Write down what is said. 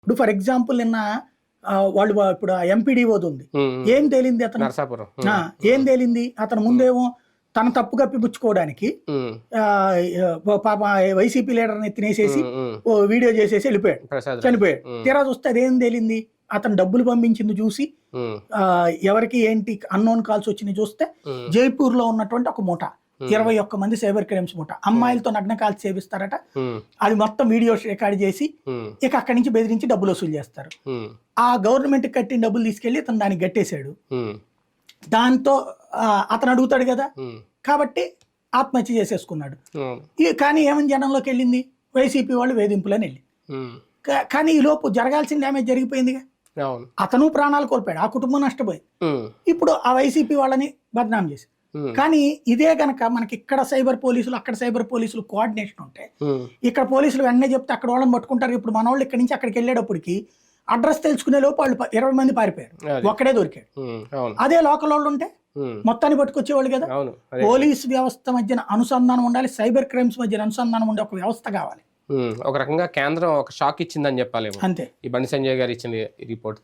ఇప్పుడు for example నిన్న వాళ్ళు ఇప్పుడు ఎంపీడీఓది ఉంది. ఏం తేలింది అతను? నరసాపురం. ఏం తేలింది అతను? ముందేమో తన తప్పు కప్పిపుచ్చుకోవడానికి పాప వైసీపీ లీడర్ని ఎత్తినేసేసి వీడియో చేసేసి వెళ్ళిపోయాడు, చనిపోయాడు. తీరా చూస్తే అదేం తేలింది? అతను డబ్బులు పంపించింది చూసి ఎవరికి ఏంటి అన్నోన్ కాల్స్ వచ్చినాయి చూస్తే జైపూర్ లో ఉన్నటువంటి ఒక మూట 21 మంది సైబర్ క్రైమ్స్ మూట అమ్మాయిలతో నగ్న కాల్స్ చేపిస్తారట. అది మొత్తం వీడియో రికార్డ్ చేసి ఇక అక్కడి నుంచి బెదిరించి డబ్బులు వసూలు చేస్తారు. ఆ గవర్నమెంట్ కట్టిన డబ్బులు తీసుకెళ్లి అతను దానికి గట్టేశాడు. దాంతో అతను అడుగుతాడు కదా, కాబట్టి ఆత్మహత్య చేసేసుకున్నాడు. కానీ ఏమని జనంలోకి వెళ్ళింది? వైసీపీ వాళ్ళు వేధింపులని వెళ్ళింది. కానీ ఈ లోపు జరగాల్సిన డ్యామేజ్ జరిగిపోయిందిగా. అతను ప్రాణాలు కోల్పోయాడు, ఆ కుటుంబం నష్టపోయింది. ఇప్పుడు ఆ వైసీపీ వాళ్ళని బదనాం చేసి. కానీ ఇదే గనక మనకి ఇక్కడ సైబర్ పోలీసులు అక్కడ సైబర్ పోలీసులు కోఆర్డినేషన్ ఉంటే ఇక్కడ పోలీసులు వెంటనే చెప్తే అక్కడ వాళ్ళని పట్టుకుంటారు. ఇప్పుడు మన వాళ్ళు ఇక్కడి నుంచి అక్కడికి వెళ్ళేటప్పటికి అడ్రస్ తెలుసుకునే లోపు వాళ్ళు 20 మంది పారిపోయారు, ఒక్కడే దొరికాడు. అదే లోకల్ వాళ్ళు ఉంటే మొత్తాన్ని పట్టుకొచ్చేవాళ్ళు కదా. పోలీస్ వ్యవస్థ మధ్యన అనుసంధానం ఉండాలి, సైబర్ క్రైమ్స్ మధ్యన అనుసంధానం ఉండే ఒక వ్యవస్థ కావాలి. ఒక రకంగా కేంద్రం ఒక షాక్ ఇచ్చిందని చెప్పాలి అంతే. ఈ బండి సంజయ్ గారు ఇచ్చింది రిపోర్ట్.